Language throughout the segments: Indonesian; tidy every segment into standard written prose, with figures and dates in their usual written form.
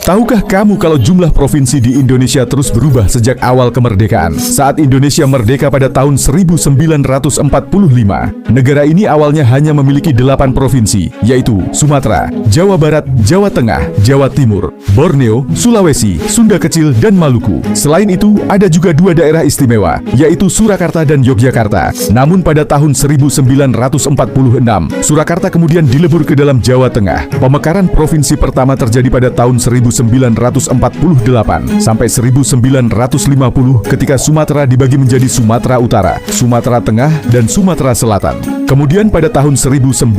Tahukah kamu kalau jumlah provinsi di Indonesia terus berubah sejak awal kemerdekaan? Saat Indonesia merdeka pada tahun 1945, negara ini awalnya hanya memiliki 8 provinsi, yaitu Sumatera, Jawa Barat, Jawa Tengah, Jawa Timur, Borneo, Sulawesi, Sunda Kecil, dan Maluku. Selain itu, ada juga 2 daerah istimewa, yaitu Surakarta dan Yogyakarta. Namun pada tahun 1946, Surakarta kemudian dilebur ke dalam Jawa Tengah. Pemekaran provinsi pertama terjadi pada tahun 1948 sampai 1950 ketika Sumatera dibagi menjadi Sumatera Utara, Sumatera Tengah, dan Sumatera Selatan. Kemudian pada tahun 1956,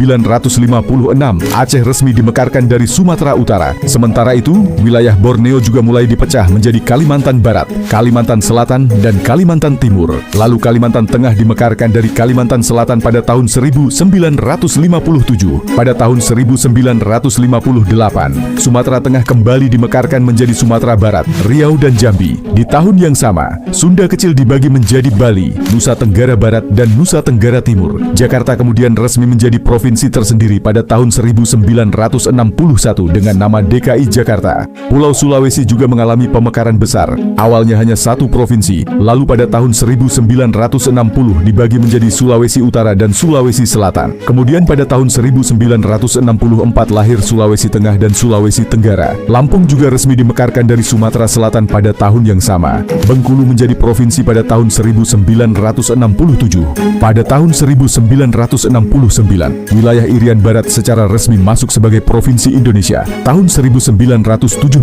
Aceh resmi dimekarkan dari Sumatera Utara. Sementara itu, wilayah Borneo juga mulai dipecah menjadi Kalimantan Barat, Kalimantan Selatan, dan Kalimantan Timur. Lalu Kalimantan Tengah dimekarkan dari Kalimantan Selatan pada tahun 1957. Pada tahun 1958, Sumatera Tengah kembali dimekarkan menjadi Sumatera Barat, Riau, dan Jambi. Di tahun yang sama, Sunda Kecil dibagi menjadi Bali, Nusa Tenggara Barat, dan Nusa Tenggara Timur. Jakarta kemudian resmi menjadi provinsi tersendiri pada tahun 1961 dengan nama DKI Jakarta. Pulau Sulawesi juga mengalami pemekaran besar. Awalnya hanya 1 provinsi, lalu pada tahun 1960 dibagi menjadi Sulawesi Utara dan Sulawesi Selatan. Kemudian pada tahun 1964 lahir Sulawesi Tengah dan Sulawesi Tenggara. Lampung juga resmi dimekarkan dari Sumatera Selatan pada tahun yang sama. Bengkulu menjadi provinsi pada tahun 1967. Pada tahun 1969, wilayah Irian Barat secara resmi masuk sebagai provinsi Indonesia. Tahun 1976,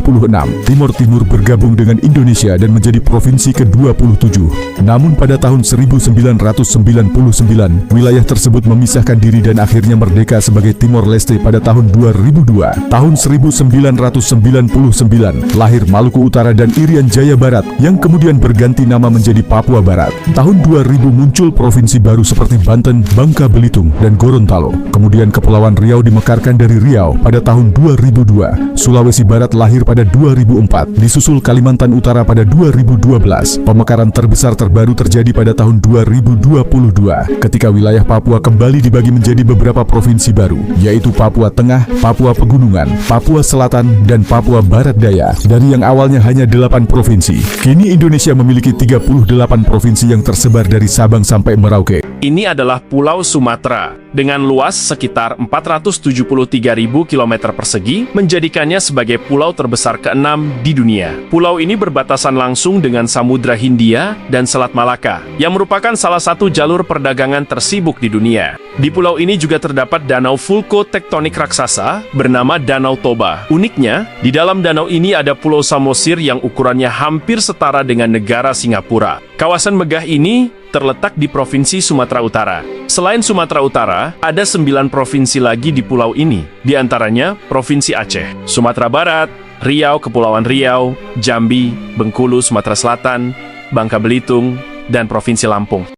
Timur Timur bergabung dengan Indonesia dan menjadi provinsi ke-27. Namun pada tahun 1999, wilayah tersebut memisahkan diri dan akhirnya merdeka sebagai Timor Leste pada tahun 2002. Tahun 1999, lahir Maluku Utara dan Irian Jaya Barat yang kemudian berganti nama menjadi Papua Barat. Tahun 2000 muncul provinsi baru seperti Banten, Bangka Belitung, dan Gorontalo. Kemudian Kepulauan Riau dimekarkan dari Riau pada tahun 2002. Sulawesi Barat lahir pada 2004, disusul Kalimantan Utara pada 2012. Pemekaran terbesar terbaru terjadi pada tahun 2022 ketika wilayah Papua kembali dibagi menjadi beberapa provinsi baru, yaitu Papua Tengah, Papua Pegunungan, Papua Selatan, dan Papua Barat Daya. Dari yang awalnya hanya 8 provinsi, kini Indonesia memiliki 38 provinsi yang tersebar dari Sabang sampai Merauke. Ini adalah Pulau Sumatera, dengan luas sekitar 473.000 km persegi, menjadikannya sebagai pulau terbesar ke-6 di dunia. Pulau ini berbatasan langsung dengan Samudra Hindia dan Selat Malaka, yang merupakan salah satu jalur perdagangan tersibuk di dunia. Di pulau ini juga terdapat danau vulkotektonik raksasa bernama Danau Toba. Uniknya, di dalam danau ini ada Pulau Samosir yang ukurannya hampir setara dengan negara Singapura. Kawasan megah ini terletak di Provinsi Sumatera Utara. Selain Sumatera Utara, ada 9 provinsi lagi di pulau ini, di antaranya Provinsi Aceh, Sumatera Barat, Riau, Kepulauan Riau, Jambi, Bengkulu, Sumatera Selatan, Bangka Belitung, dan Provinsi Lampung.